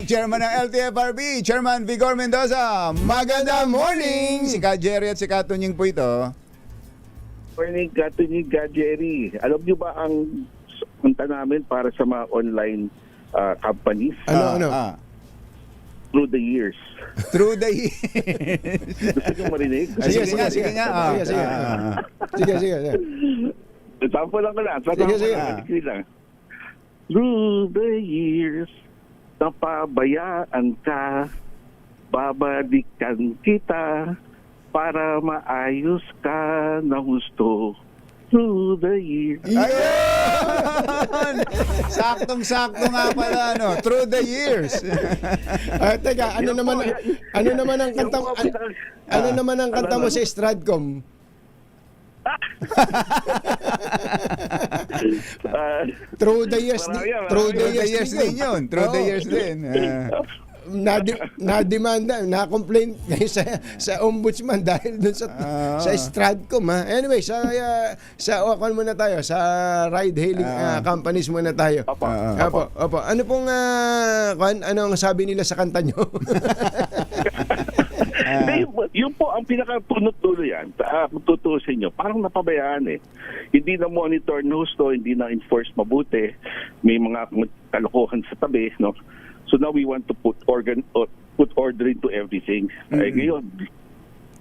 Chairman ng LTFRB, Chairman Vigor Mendoza. Magandang morning! Si Ka Jerry at si Ka Tunying po ito. Morning, Katunyig, Jerry. Alam niyo ba ang punta namin para sa mga online companies? Through the years. Through the years. Gusto niyo marinig? Sige nga. Sige. Sample lang ko lang. Sige. Lang. Through the years, napabayaan ka, babalikan kita para maayos ka na husto. Through the years. Ayun! Saktong-sakto nga pala, no? Through the years. Teka, ano naman ang kanta mo sa Stradcom? Through the years. Through the years din yun. Through the years din. Na-demanda, na-complain kayo sa ombudsman dahil dun sa Stradcom, ha? Anyway, sa muna tayo, sa ride-hailing companies muna tayo. Opo. Ano pong, ano ang sabi nila sa kanta nyo? Yun po ang pinaka-punot dulo yan. Kung tutusin nyo, parang napabayaan eh. Hindi na monitor na husto, hindi na enforce mabuti. May mga kalokohan sa tabi, no? So now we want to put order into everything. Ay ngayon,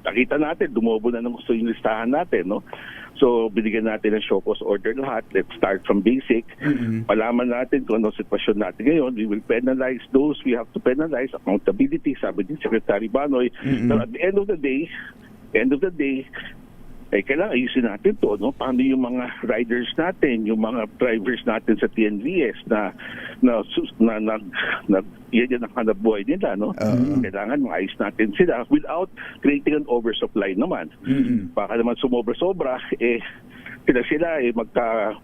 nakita natin, dumobo na ng gusto yung listahan natin, no? So binigyan natin ng show cause order lahat. Let's start from basic. Palaman natin kung ano sitwasyon natin ngayon. We will penalize those we have to penalize. Accountability, sabi din Secretary Banoy. But at the end of the day, kailangan ayusin natin to, no? Paano yung mga riders natin, yung mga drivers natin sa TNVS na yan ang hanap buhay nila, no? Kailangan maayos natin sila without creating an oversupply naman. Baka naman sumobra-sobra, sila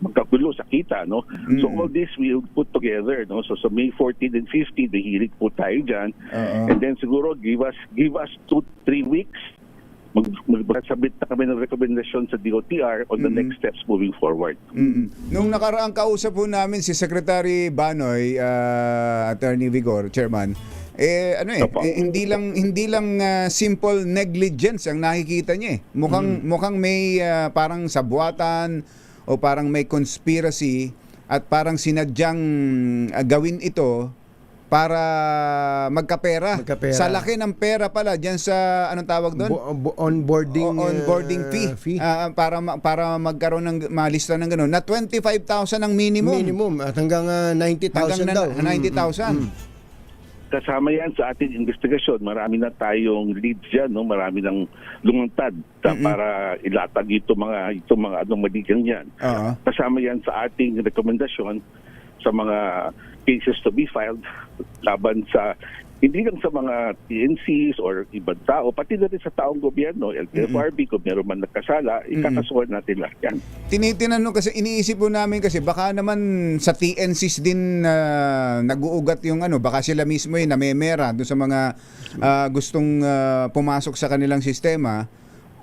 magkagulo sa kita, no? So all this we will put together, no? So May 14 and 15, hihilig po tayo dyan. And then siguro give us 2-3 weeks. Magsabit na kami ng rekomendasyon sa DOTR on the next steps moving forward. Nung nakaraang kausap po namin si Secretary Banoy, Attorney Vigor, Chairman, hindi lang simple negligence ang nakikita niya eh. Mukhang may parang sabwatan o parang may conspiracy at parang sinadyang gawin ito para magkapera. Sa laki ng pera pala diyan sa anong tawag doon? Onboarding fee. Para magkaroon ng malista ng gano'n na 25,000 ang minimum at hanggang 90,000 daw. 90,000. Kasama yan sa ating investigasyon. Marami na tayong leads dyan, no? Marami nang lumantad para ilatag itong mga maligang yan. Kasama yan sa ating rekomendasyon sa mga cases to be filed laban sa hindi lang sa mga TNCs or ibang tao, pati na rin sa taong gobyerno, LTFRB, kung meron man nagkasala, ikakasuhan natin lahat yan. Tinitinanong kasi, iniisip po namin kasi baka naman sa TNCs din nag-uugat yung baka sila mismo yung namemera doon sa mga gustong pumasok sa kanilang sistema,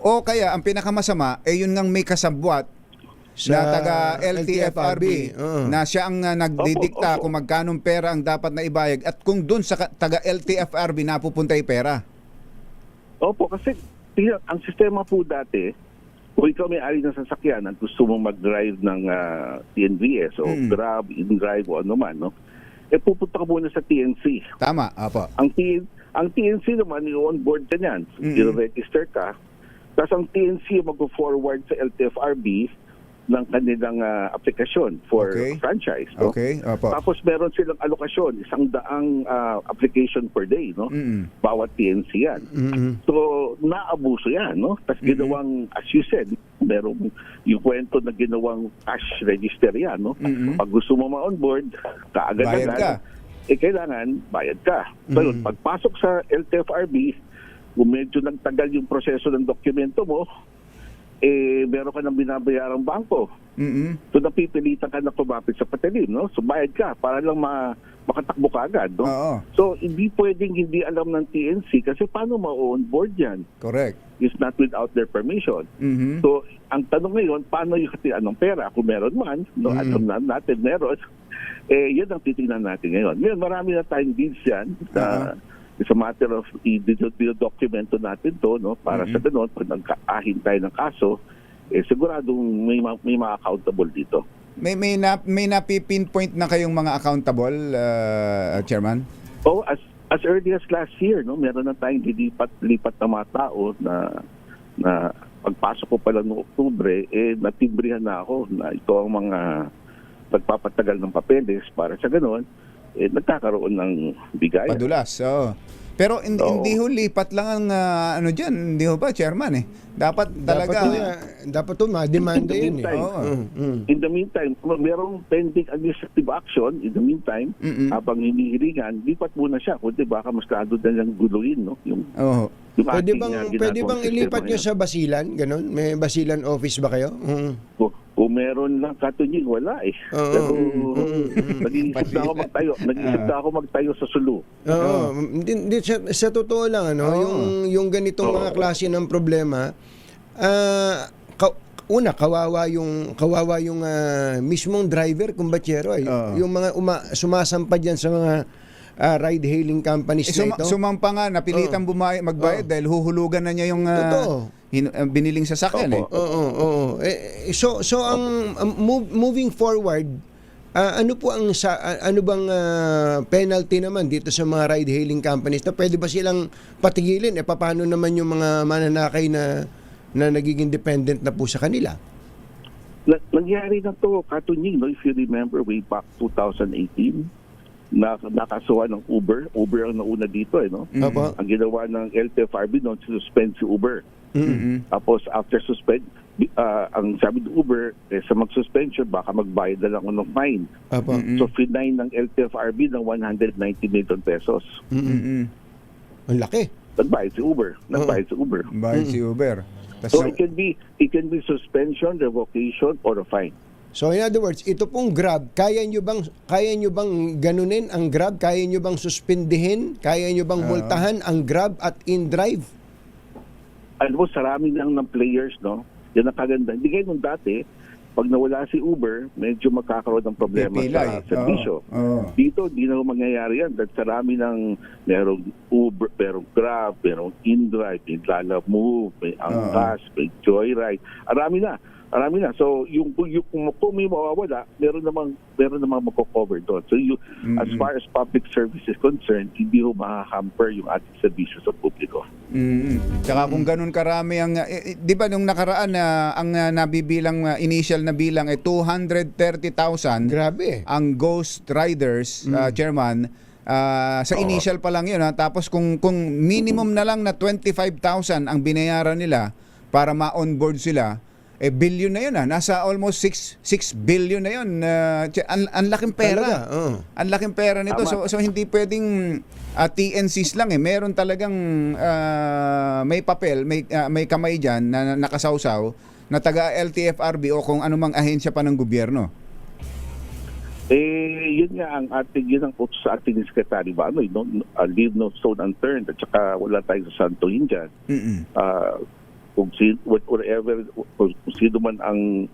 o kaya ang pinakamasama, yun ngang may kasabwat na taga LTFRB na siya ang nagdidikta kung magkanong pera ang dapat na ibayad at kung dun sa taga LTFRB napupunta yung pera. Opo, kasi ang sistema po dati, kung ikaw may ari ng sasakyan at gusto mong mag-drive ng TNVS o Grab, InDrive o ano man, no? Pupunta ka muna sa TNC. Tama, apo. Ang TNC naman, i-onboard ka niyan. I-register ka. Tapos ang TNC mag-forward sa LTFRB ng kanilang aplikasyon for franchise, no? Tapos meron silang alokasyon, 100 application per day, no? Bawat TNC yan. So naabuso yan, no? Tapos ginawang, as you said, merong yung kwento na ginawang cash register yan, no? Pag gusto mo ma-onboard, kaagad-agad, kailangan bayad ka. So pagpasok sa LTFRB, kung medyo nagtagal yung proseso ng dokumento mo, meron ka ng binabayarang bangko. Mm-mm. So napipilitan ka na kumapit sa patalim, no? So bayad ka para lang makatakbo ka agad, no? Oo. So hindi pwedeng hindi alam ng TNC kasi paano ma-onboard yan? Correct. Is not without their permission. Mhm. So ang tanong ngayon, paano yung hatian ng pera? Kung meron man, no, alam na natin meron, yan ang titingnan natin ngayon. Ngayon, marami na tayong deals yan. It's a matter of i-dokumento natin to, no, para sa ganun, pag nagkaahin tayo ng kaso, siguradong may mga accountable dito. May napipinpoint na kayong mga accountable, Chairman? Oh, as early as last year, no, meron na tayong lipat na mga tao na pagpasok ko pa lang noong Oktubre, natibrihan na ako na ito ang mga nagpapatagal ng papeles para sa ganun, nagkakaroon ng bigayan. Padulas, oo. Pero hindi ho lipat lang ang diyan, hindi ho ba, Chairman eh? Dapat talaga Dapat to ma-demanda yun eh. In the meantime, merong pending administrative action. In the meantime, habang hinihiringan, lipat muna siya. Kundi baka masyado na niyang guluhin, no? Yung Pwede ating, bang ginagawang ilipat sistema nyo ngayon. sa Basilan? Ganon? May Basilan office ba kayo? Kung meron lang katunying, wala eh. Pero nag-iisip na ako magtayo sa Sulu. Oo. Sa totoo lang, yung ganitong mga klase ng problema, kawawa yung mismong driver, kumbatsero. Yung mga sumasampad yan sa mga ride-hailing companies na ito. Sumampa nga, napilitan magbayad dahil huhulugan na niya yung biniling sasakyan eh. So ang moving forward, ano bang penalty naman dito sa mga ride-hailing companies? Na pwede ba silang patigilin? Paano naman yung mga mananakay na nagiging dependent na po sa kanila? Nangyari na to, Katunying, no? If you remember, way back 2018, nakasuha ng Uber. Uber ang nauna dito, no? Ang ginawa ng LTFRB noon, suspend si Uber. Tapos after suspend, ang sabi ng Uber, sa mag-suspension, baka magbayad na lang ng fine. So finine ng LTFRB ng 190 million pesos. Ang laki. Nagbayad si Uber. Bayad si Uber. So it can be suspension, revocation, or a fine. So in other words, ito pong Grab, kaya nyo bang ganunin ang Grab? Kaya nyo bang suspindihin? Kaya nyo bang multahan ang Grab at InDrive? Alam mo, sarami lang ng players, no? Yan ang kaganda. Hindi kayo nung dati, pag nawala si Uber, medyo magkakaroon ng problema sa serbisyo. Dito, di na mangyayari yan. Dahil sarami ng merong Uber, merong Grab, merong InDrive, may Lala Move, may Angkas, may Joyride. Arami na. So, kung may mawawala, meron namang mako-cover doon. So, as far as public service is concerned, hindi ho mahahamper yung ating serbisyo sa publiko. Tsaka kung ganun karami ang di ba nung nakaraan ang nabibilang initial na bilang ay 230,000. Grabe. Ang ghost riders, Chairman, sa initial pa lang 'yun tapos kung minimum na lang na 25,000 ang binayaran nila para ma-onboard sila, billion na 'yun nasa almost 6 billion na 'yun. Ang laking pera. Ang laking pera nito. So hindi pwedeng TNCs lang meron talagang may papel, may kamay diyan na nakasawsaw na taga LTFRB o kung anumang ahensya pa ng gobyerno. Yun nga ang yun ang utos sa ating Secretary ba, leave no stone unturned at saka wala tayong sasantuhin dyan. Kung sino man ang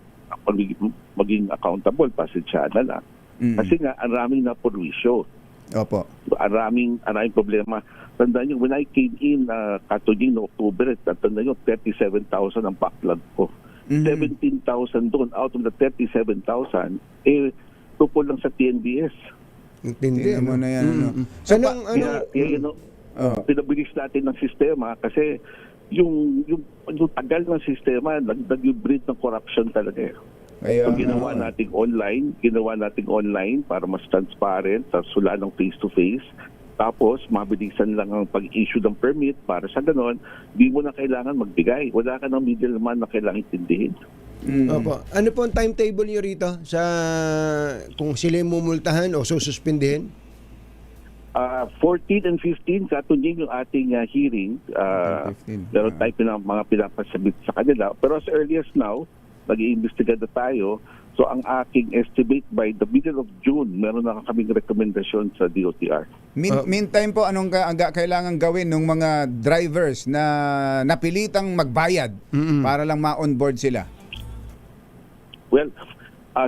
maging accountable, pasensya na lang. Kasi nga, ang raming napurwisyo. Opo. Ang raming problema. Tandaan nyo, when I came in, Katunying no October, tandaan nyo, 37,000 ang backlog ko. 17,000 doon, out of the 37,000, tupol lang sa TNBS. Intindi mo na yan. Pinabilis natin ng sistema kasi yung tagal ng sistema, nag-breed ng corruption talaga. So, ginawa nating online para mas transparent, sula ng face-to-face. Tapos, mabilisan lang ang pag-issue ng permit para sa ganon, di mo na kailangan magbigay. Wala ka ng middleman na kailangan intindihin. Opo. Ano po ang timetable nyo rito sa kung sila mumultahan o sususpindihin? 14 and 15, katunying yung ating hearing. 15. Meron tayo mga pinapasabit sa kanila. Pero as early as now, nag-iimbestiga na tayo. So ang aking estimate by the middle of June, meron na kaming rekomendasyon sa DOTR. Meantime po, anong kailangan gawin ng mga drivers na napilitang magbayad para lang ma-onboard sila? Well,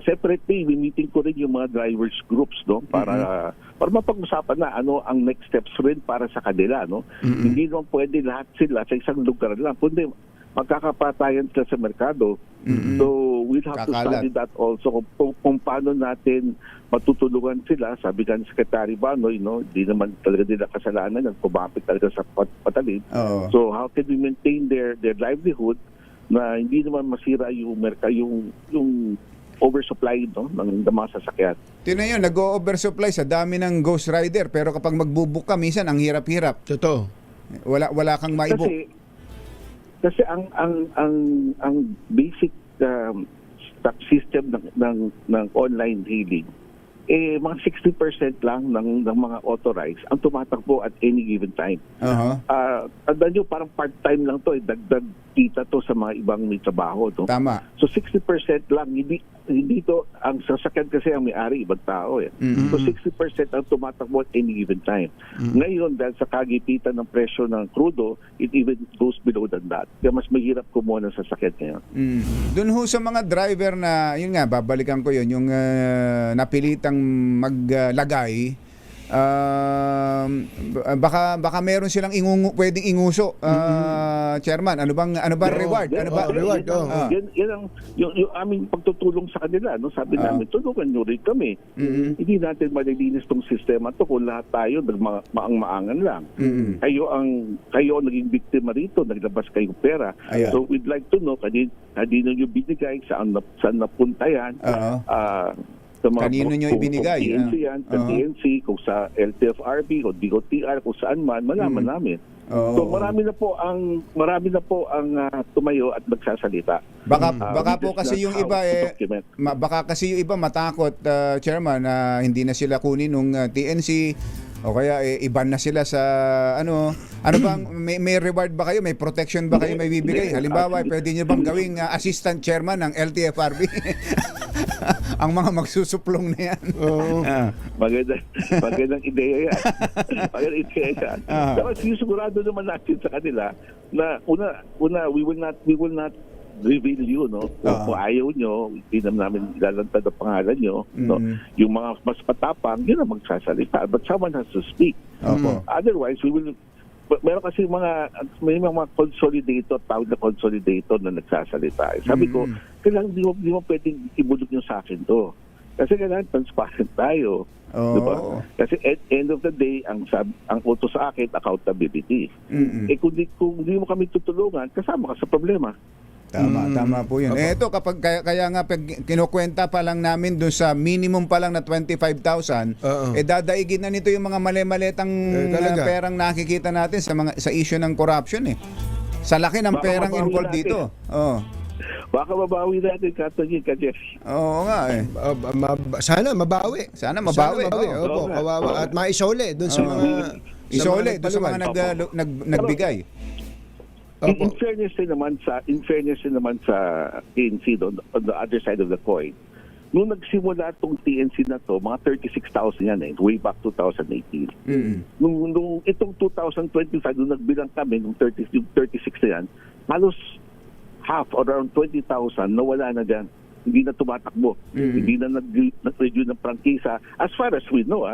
separately, meeting ko rin yung mga drivers groups, no, para mapag-usapan na ano ang next steps rin para sa kanila, no. Hindi naman pwede lahat sila sa isang lugar lang, kundi magkakapatayan sila sa merkado. So we'll have to study that also kung paano natin matutulungan sila. Sabi ka ni Secretary Banoy, no, di naman talaga nila kasalanan, nagpumapit talaga sa patalim. So how can we maintain their livelihood na hindi naman masira yung yung oversupply, no, ng mga sasakyan. Tingnan nyo, nag-oversupply sa dami ng Ghost Rider, pero kapag magbubook ka, minsan ang hirap-hirap. Totoo. Wala kang maibook. Kasi ang basic stock system ng online hailing, mga 60% lang ng mga authorized ang tumatakbo at any given time. Tandaan nyo, parang part-time lang to, dagdag kita to sa mga ibang may trabaho. No? Tama. So 60% lang, hindi to, ang sasakyan kasi ang may-ari, ibang tao. So 60% ang tumatakbo at any given time. Ngayon, dahil sa kagipitan ng presyo ng crudo, it even goes below than that. Kaya mas mahirap kumuha ng sasakyan ngayon. Doon ho sa mga driver na, yun nga, babalikan ko yun, yung napilitang maglagay, baka meron silang pwedeng inguso. Chairman, ano bang reward? Reward? Yan ang yung aming pagtutulong sa kanila, no? Sabi namin, tulungan nyo rin kami. Hindi natin malilinis tong sistema to kung lahat tayo maang-maangan lang. Kayo ang naging biktima rito, naglabas kayong pera. So we'd like to know kanino nyo binigay, saan napunta yan. Kanino nyo ibinigay? Kung PNC yan, sa PNC, kung sa LTFRB, o DOTR, kung saan man, malaman namin. So marami na po ang tumayo at magsasalita. Baka po kasi yung iba matakot, Chairman, na hindi na sila kunin nung TNC o kaya iban na sila sa ano bang may reward ba kayo, may protection ba kayo may bibigay? Halimbawa, pwede niyo bang gawing assistant chairman ng LTFRB? Ang mga magsusuplong na yan. Magandang ideya yan. Magandang ideya yan. Dapat sigurado naman natin sa kanila na una we will not reveal you, no? Kung ayaw nyo, hindi namin ilalantad ang pangalan nyo, no? Yung mga mas patapang, yun ang magsasalita. But someone has to speak. Otherwise, meron kasi may mga consolidator, tawag na consolidator na nagsasalita. Sabi ko, kailangan di mo pwedeng ibulog nyo sa akin to. Kasi kailangan transparent tayo. Diba? Kasi at end of the day, ang utos sa akin, accountability. Kung di mo kami tutulungan, kasama ka sa problema. Tama po yun. Ito, kaya nga kinukwenta pa lang namin doon sa minimum pa lang na 25,000, dadaigin na nito yung mga mali-malitang perang nakikita natin sa issue ng corruption eh. Sa laki ng perang involved dito. Baka mabawi natin, Katagin, Kajeff. Oo nga eh. Sana mabawi. Opo, kawawa. At maisole doon sa mga doon sa mga nagbigay. In fairness din naman sa TNC doon, on the other side of the coin, nung nagsimula itong TNC na to, mga 36,000 yan way back 2018. Nung itong 2025, nung nagbilang kami, nung 36 na yan, halos half or around 20,000 nawala na dyan. Hindi na tumatakbo. Hindi na nag-review ng prangkisa as far as we know.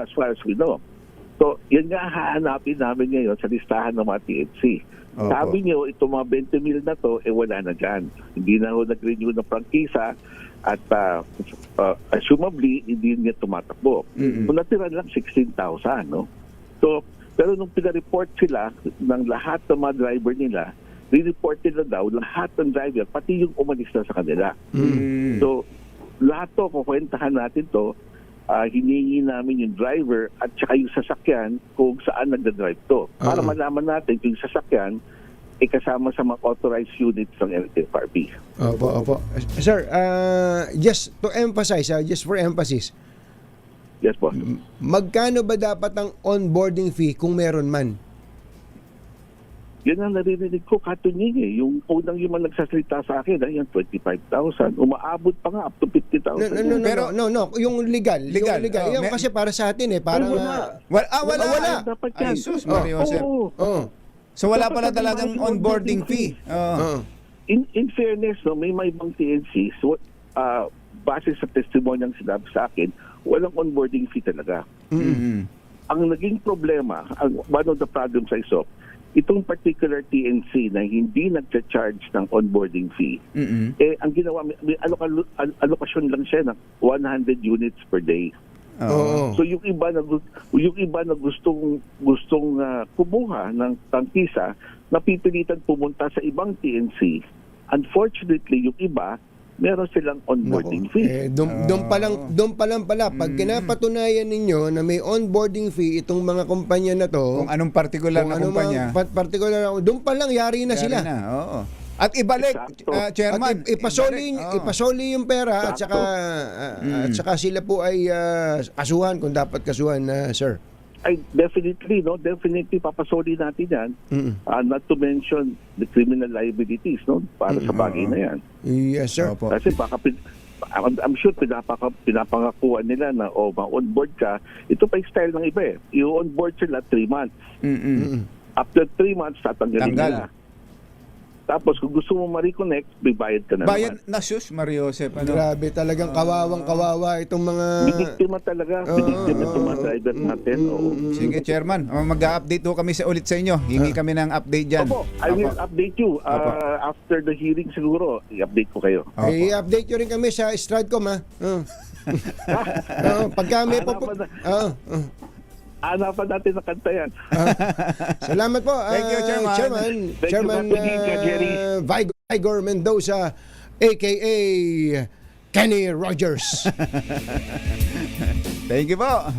So, yan nga hahanapin namin ngayon sa listahan ng mga TNC. Sabi niyo, itong mga 20 mil na to, wala na dyan. Hindi na nag-renew ng prangkisa at assumably, hindi niya tumatakbo. Kung natira lang 16,000, no? So, pero nung pinareport sila ng lahat ng mga driver nila, re-report nila daw lahat ng driver, pati yung umalis na sa kanila. So, lahat to, kukwentahan natin to, hiningi namin yung driver at saka yung sasakyan kung saan nagda-drive to. Para malaman natin kung yung sasakyan kasama sa mga authorized units ng LTFRB. Opo. Sir, just to emphasize, just for emphasis, Yes, boss. Magkano ba dapat ang onboarding fee kung meron man? Yan ang naririnig ko, katunying eh. Yung unang yung nagsasalita sa akin, yan, 25,000. Umaabot pa nga, up to 50,000. No. Yung legal. Legal. Yung legal. Oh, Yung kasi para sa atin parang... Wala. Dapat Ay, yan. sus, Mario Jose. Oo. So wala pala talagang onboarding fee. In fairness, no, may ibang TNC, so, base sa testimony ng sinabi sa akin, walang onboarding fee talaga. Ang naging problema, one of the problems I saw, itong particular TNC na hindi nagcha-charge ng onboarding fee, ang ginawa, may alokasyon lang siya ng 100 units per day. So yung iba na gustong kumuha ng tangkisa, napipilitan pumunta sa ibang TNC. Unfortunately, yung iba meron silang onboarding fee. Doon pa lang pala pag kinapatunayan ninyo na may onboarding fee itong mga kumpanya na to, Kung anong particular na kumpanya. Doon pa lang yari na sila. Oo. At ibalik, Chairman. At ipasoli yung pera at saka sila po ay kasuhan kung dapat kasuhan, sir. Ay, definitely papasoli natin yan. Not to mention the criminal liabilities, no, para sa bagay na yan. Yes, sir. Opo. Kasi baka I'm sure pinapangakuan nila na ma-onboard ka. Ito pa yung style ng iba eh. I-onboard sila 3 months. After 3 months, tatanggalin nila. Tapos kung gusto mo ma-reconnect, bayad ka na Bayad naman. na, sus, Mario Jose. Grabe, talagang kawawa itong mga... Biniktima talaga. Biniktima itong mga driver natin. Sige, Chairman. Mag-update ho kami ulit sa inyo. Hingi kami ng update dyan. Opo, I will update you. After the hearing siguro, i-update ko kayo. I-update nyo rin kami sa Stradcom, ha? Pagka may Hanapan natin na kanta yan. Salamat po. Thank you, Chairman. Chairman Jerry. Vigor Mendoza, a.k.a. Kenny Rogers. Thank you po.